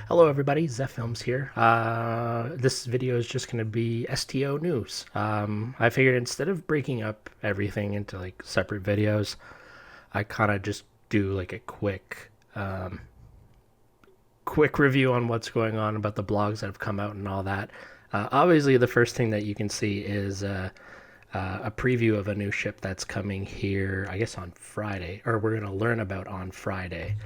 Hello everybody, ZEFilms here. This video is just going to be STO news. I figured instead of breaking up everything into like separate videos, I kind of just do like a quick review on what's going on about the blogs that have come out and all that. Obviously, the first thing that you can see is a preview of a new ship that's coming here, I guess on Friday, or we're going to learn about on Friday.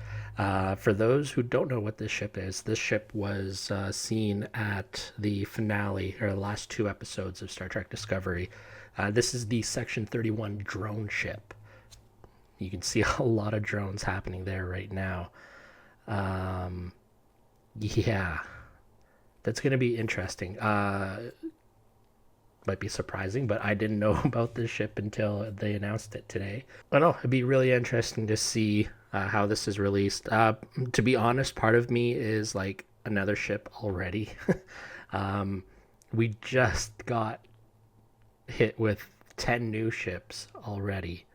For those who don't know what this ship is, this ship was seen at the finale, or the last two episodes of Star Trek Discovery. This is the Section 31 drone ship. You can see a lot of drones happening there right now. Yeah, that's going to be interesting. Might be surprising, but I didn't know about this ship until they announced it today. I don't know, it'd be really interesting to see how this is released. To be honest, part of me is like another ship already. We just got hit with 10 new ships already.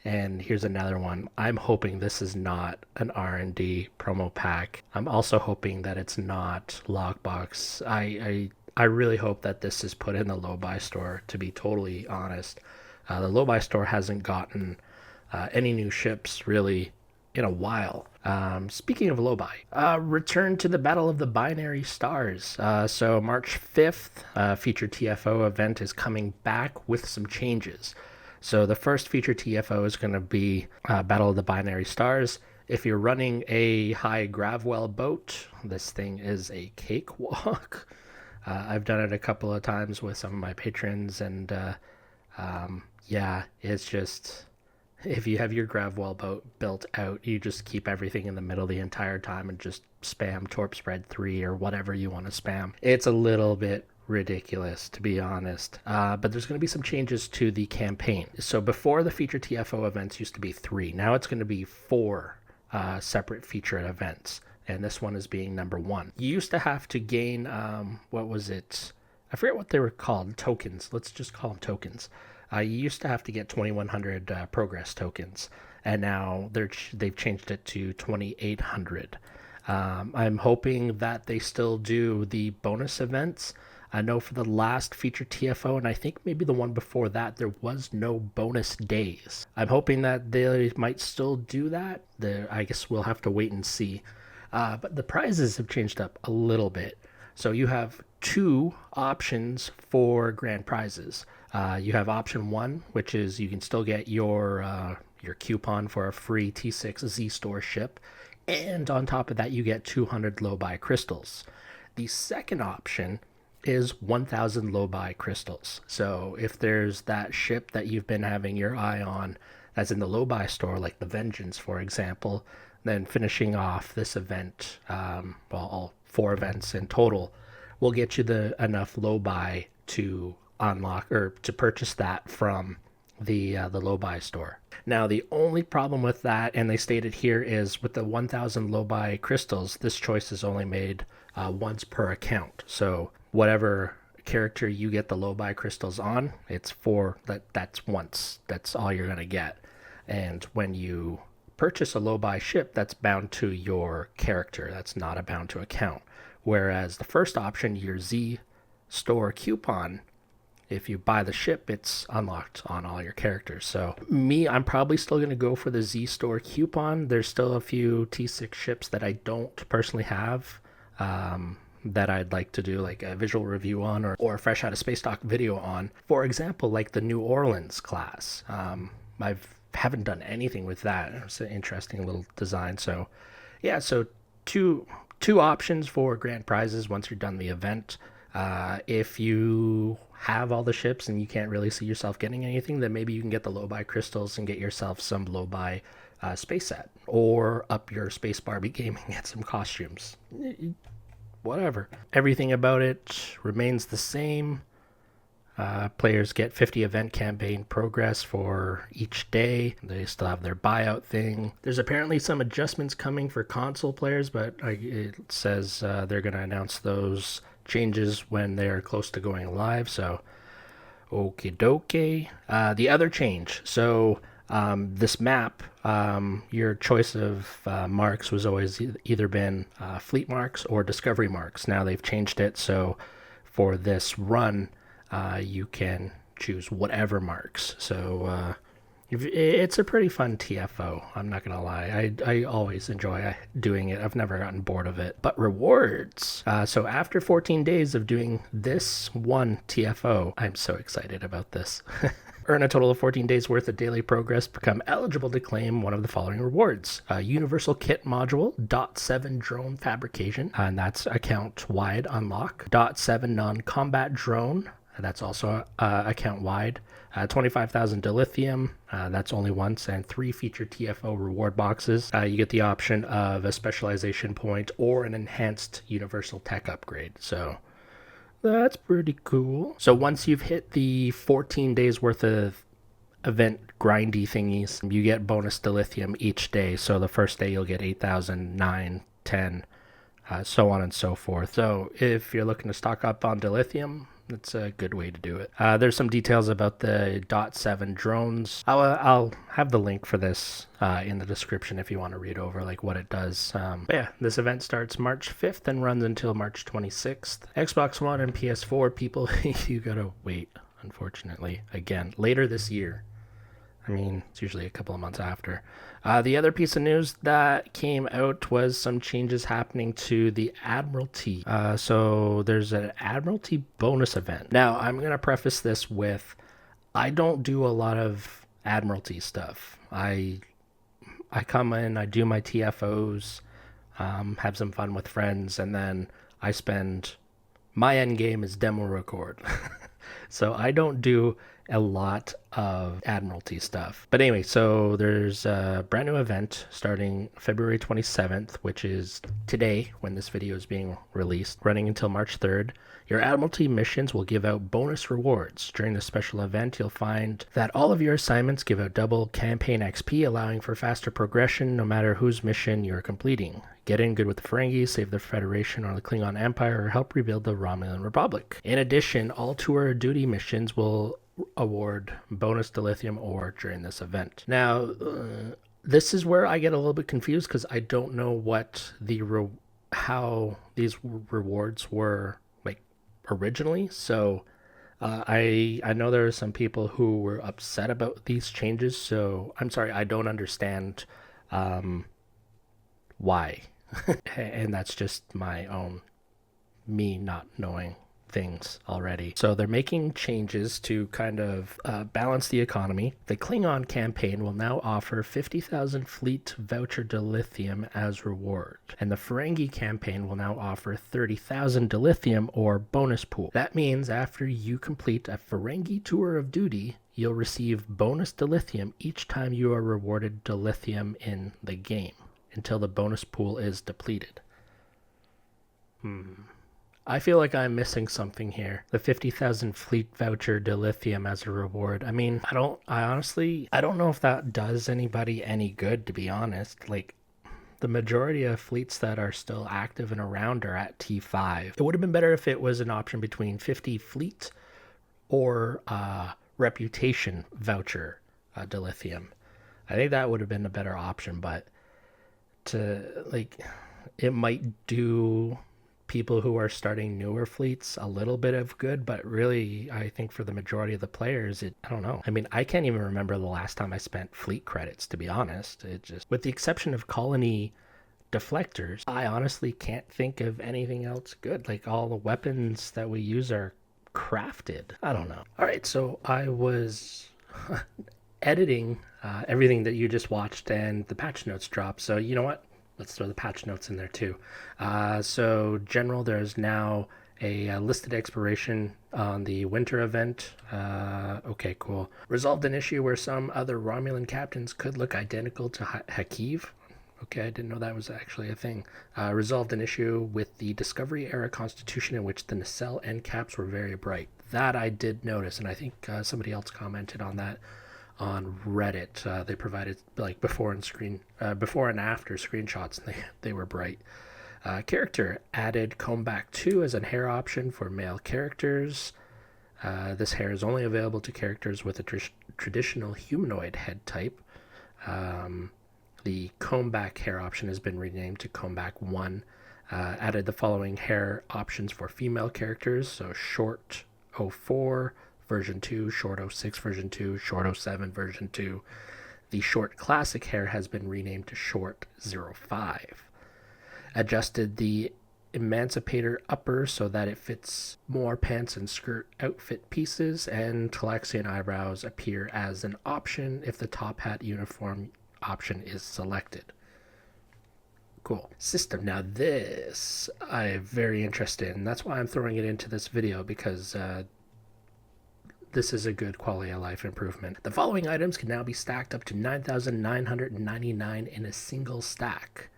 And here's another one. I'm hoping this is not an R&D promo pack. I'm also hoping that it's not Lockbox. I really hope that this is put in the low buy store, to be totally honest. The low buy store hasn't gotten any new ships really in a while. Speaking of low buy, return to the Battle of the Binary Stars. So March 5th, Featured TFO Event is coming back with some changes. So the first Featured TFO is going to be Battle of the Binary Stars. If you're running a high Gravwell boat, this thing is a cakewalk. I've done it a couple of times with some of my patrons, and yeah, it's just, if you have your Gravwell boat built out, you just keep everything in the middle the entire time and just spam Torp Spread 3 or whatever you want to spam. It's a little bit ridiculous, to be honest, but there's going to be some changes to the campaign. So before, the Featured TFO events used to be 3. Now it's going to be 4 separate featured events, and this one is being number 1. You used to have to gain what was it, I forget what they were called, tokens. Let's just call them tokens. You used to have to get 2100 progress tokens, and now they've changed it to 2800. I'm hoping that they still do the bonus events. I know for the last Featured TFO, and I think maybe the one before that, there was no bonus days. I'm hoping that they might still do that. I guess we'll have to wait and see. But the prizes have changed up a little bit. So you have 2 options for grand prizes. You have option 1, which is you can still get your coupon for a free T6 Z Store ship. And on top of that, you get 200 low buy crystals. The second option is 1000 low buy crystals. So if there's that ship that you've been having your eye on that's in the low buy store, like the Vengeance, for example, then finishing off this event, all 4 events in total, will get you enough low buy to unlock or to purchase that from the low buy store. Now, the only problem with that, and they stated here, is with the 1000 low buy crystals, this choice is only made once per account. So whatever character you get the low buy crystals on, it's for that's once. That's all you're going to get. And when you purchase a low buy ship, that's bound to your character. That's not bound to account. Whereas the first option, your Z Store coupon, if you buy the ship, it's unlocked on all your characters. So I'm probably still going to go for the Z Store coupon. There's still a few T6 ships that I don't personally have that I'd like to do like a visual review on, or a fresh out of space talk video on. For example, like the New Orleans class. I haven't done anything with that. It's an interesting little design. So yeah, so two options for grand prizes once you're done the event. If you have all the ships and you can't really see yourself getting anything, then maybe you can get the low buy crystals and get yourself some low buy space set, or up your Space Barbie game and get some costumes. Whatever. Everything about it remains the same. Players get 50 event campaign progress for each day. They still have their buyout thing. There's apparently some adjustments coming for console players, but it says they're going to announce those changes when they're close to going live. So, okie dokie. The other change. So This map, your choice of marks was always either been fleet marks or discovery marks. Now they've changed it, so for this run, you can choose whatever marks. So it's a pretty fun TFO. I'm not gonna lie. I always enjoy doing it. I've never gotten bored of it. But rewards. So after 14 days of doing this one TFO, I'm so excited about this. Earn a total of 14 days worth of daily progress. Become eligible to claim one of the following rewards: Universal Kit Module, .7 Drone Fabrication, and that's account-wide unlock. .7 Non-Combat Drone, that's also account-wide. 25,000 dilithium, that's only once, and 3 featured TFO reward boxes. You get the option of a specialization point or an enhanced universal tech upgrade. So that's pretty cool. So once you've hit the 14 days worth of event grindy thingies, you get bonus dilithium each day. So the first day you'll get 8,000, 9, 10, so on and so forth. So if you're looking to stock up on dilithium, that's a good way to do it. There's some details about the .7 drones. I'll have the link for this in the description if you want to read over like what it does. But yeah, this event starts March 5th and runs until March 26th. Xbox One and PS4 people, you gotta wait, unfortunately. Again, later this year. I mean, it's usually a couple of months after. The other piece of news that came out was some changes happening to the Admiralty. So there's an Admiralty bonus event. Now, I'm going to preface this with, I don't do a lot of Admiralty stuff. I come in, I do my TFOs, have some fun with friends, and then I spend, my end game is demo record. So I don't do a lot of Admiralty stuff. But anyway, so there's a brand new event starting February 27th, which is today when this video is being released, running until March 3rd. Your Admiralty missions will give out bonus rewards. During the special event, you'll find that all of your assignments give out double campaign XP, allowing for faster progression no matter whose mission you're completing. Get in good with the Ferengi, save the Federation or the Klingon Empire, or help rebuild the Romulan Republic. In addition, all tour duty missions will award bonus dilithium ore during this event. Now, this is where I get a little bit confused because I don't know what how these rewards were like originally. So I know there are some people who were upset about these changes. So I'm sorry, I don't understand why. And that's just my own me not knowing things already. So they're making changes to kind of balance the economy. The Klingon campaign will now offer 50,000 fleet voucher dilithium as reward, and the Ferengi campaign will now offer 30,000 dilithium or bonus pool. That means after you complete a Ferengi tour of duty, you'll receive bonus dilithium each time you are rewarded dilithium in the game until the bonus pool is depleted. I feel like I'm missing something here. The 50,000 fleet voucher dilithium as a reward. I mean, I honestly don't know if that does anybody any good, to be honest. Like, the majority of fleets that are still active and around are at T5. It would have been better if it was an option between 50 fleet or reputation voucher dilithium. I think that would have been a better option, but it might do people who are starting newer fleets a little bit of good, but really I think for the majority of the players, I don't know. I mean, I can't even remember the last time I spent fleet credits, to be honest. It just, with the exception of colony deflectors, I honestly can't think of anything else good. Like, all the weapons that we use are crafted. I don't know. All right, so I was editing everything that you just watched and the patch notes dropped. So you know what? Let's throw the patch notes in there too. So general, there's now a listed expiration on the winter event. Okay, cool. Resolved an issue where some other Romulan captains could look identical to Hakiv. Okay, I didn't know that was actually a thing. Resolved an issue with the Discovery era constitution in which the nacelle end caps were very bright. That I did notice, and I think somebody else commented on that on Reddit. They provided like before and after screenshots, and they were bright. Character added Comeback 2 as a hair option for male characters. This hair is only available to characters with a traditional humanoid head type. The comb back hair option has been renamed to comb back 1. Added the following hair options for female characters, so short 04 version 2, short 06 version 2, short 07 version 2. The short classic hair has been renamed to short 05. Adjusted the emancipator upper so that it fits more pants and skirt outfit pieces, and Talaxian eyebrows appear as an option if the top hat uniform option is selected. Cool. System. Now this I'm very interested in. That's why I'm throwing it into this video, because this is a good quality of life improvement. The following items can now be stacked up to 9,999 in a single stack,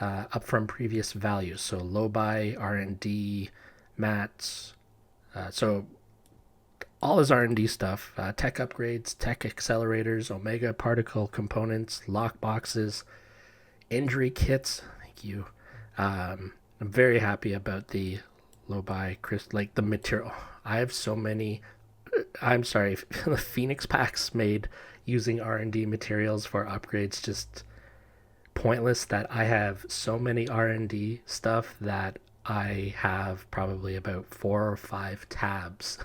up from previous values. So low buy, R&D, mats. So all is R&D stuff. Tech upgrades, tech accelerators, Omega particle components, lock boxes, injury kits. Thank you. I'm very happy about the low buy, like the material. I have so many. I'm sorry, the Phoenix packs made using R&D materials for upgrades just pointless. That I have so many R&D stuff that I have probably about 4 or 5 tabs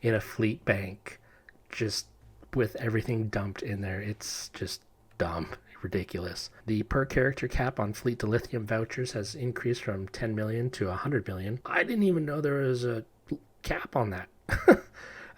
in a fleet bank, just with everything dumped in there. It's just dumb, ridiculous. The per character cap on fleet dilithium vouchers has increased from 10 million to 100 million. I didn't even know there was a cap on that.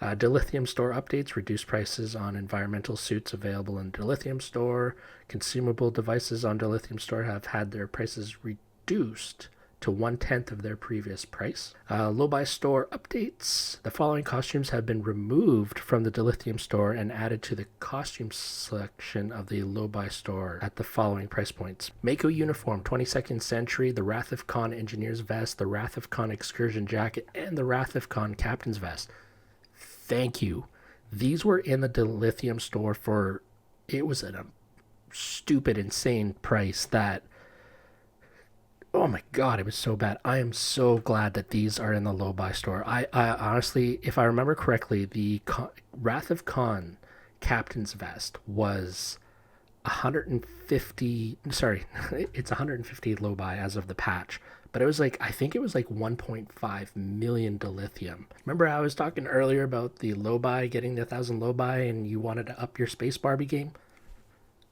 Dilithium store updates, reduced prices on environmental suits available in Dilithium store. Consumable devices on Dilithium store have had their prices reduced to 1/10 of their previous price. Low buy store updates. The following costumes have been removed from the Dilithium store and added to the costume selection of the low buy store at the following price points. Mako uniform, 22nd century, the Wrath of Khan engineer's vest, the Wrath of Khan excursion jacket, and the Wrath of Khan captain's vest. Thank you. These were in the Dilithium store for, it was at a stupid, insane price that, oh my god, it was so bad. I am so glad that these are in the low buy store. I honestly, if I remember correctly, the Wrath of Khan captain's vest was 150, sorry, it's 150 low buy as of the patch. But it was like, I think it was like 1.5 million dilithium. Remember I was talking earlier about the low buy, getting the 1,000 low buy, and you wanted to up your Space Barbie game?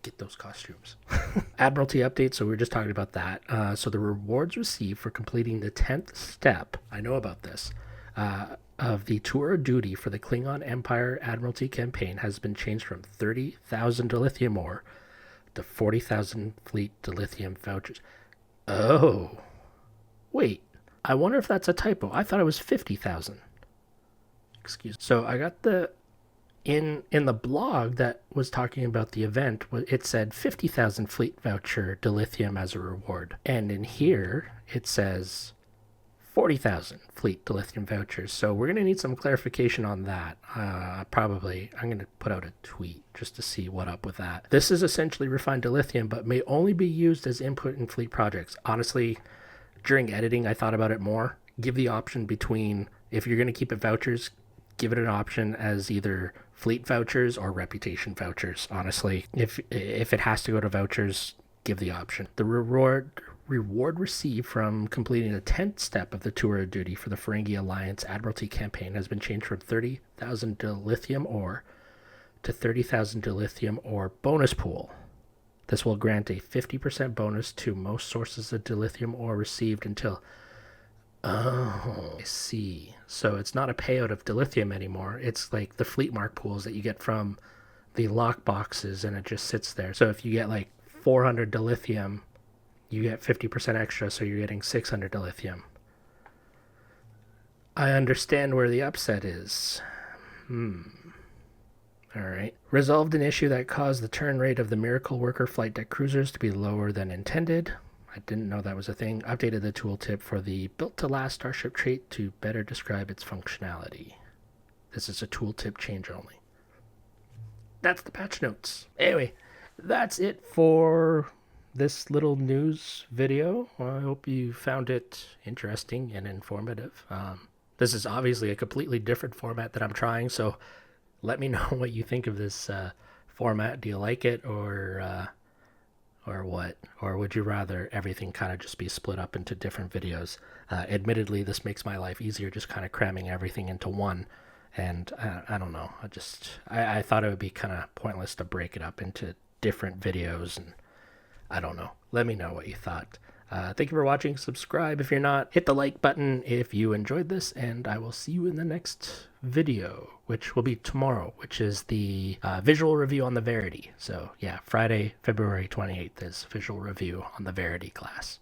Get those costumes. Admiralty update, so we were just talking about that. So the rewards received for completing the 10th step, I know about this, of the tour of duty for the Klingon Empire Admiralty campaign has been changed from 30,000 dilithium ore to 40,000 fleet dilithium vouchers. Oh. Wait, I wonder if that's a typo. I thought it was 50,000. Excuse me. So I got the, in the blog that was talking about the event, it said 50,000 fleet voucher dilithium as a reward. And in here, it says 40,000 fleet dilithium vouchers. So we're going to need some clarification on that. Probably, I'm going to put out a tweet just to see what up with that. This is essentially refined dilithium, but may only be used as input in fleet projects. Honestly, during editing, I thought about it more. Give the option between, if you're going to keep it vouchers, give it an option as either fleet vouchers or reputation vouchers. Honestly, if it has to go to vouchers, give the option. The reward received from completing the 10th step of the tour of duty for the Ferengi Alliance Admiralty campaign has been changed from 30,000 dilithium ore to 30,000 dilithium ore bonus pool. This will grant a 50% bonus to most sources of dilithium ore received until... Oh, I see. So it's not a payout of dilithium anymore. It's like the fleet mark pools that you get from the lock boxes, and it just sits there. So if you get like 400 dilithium, you get 50% extra, so you're getting 600 dilithium. I understand where the upset is. Alright. Resolved an issue that caused the turn rate of the Miracle Worker flight deck cruisers to be lower than intended. I didn't know that was a thing. Updated the tooltip for the built-to-last starship trait to better describe its functionality. This is a tooltip change only. That's the patch notes. Anyway, that's it for this little news video. I hope you found it interesting and informative. This is obviously a completely different format that I'm trying, so let me know what you think of this format. Do you like it, or what? Or would you rather everything kind of just be split up into different videos? Admittedly, this makes my life easier, just kind of cramming everything into one. And I don't know. I thought it would be kind of pointless to break it up into different videos, and I don't know. Let me know what you thought. Thank you for watching. Subscribe if you're not. Hit the like button if you enjoyed this, and I will see you in the next video, which will be tomorrow, which is the visual review on the Verity. So yeah, Friday, February 28th is visual review on the Verity class.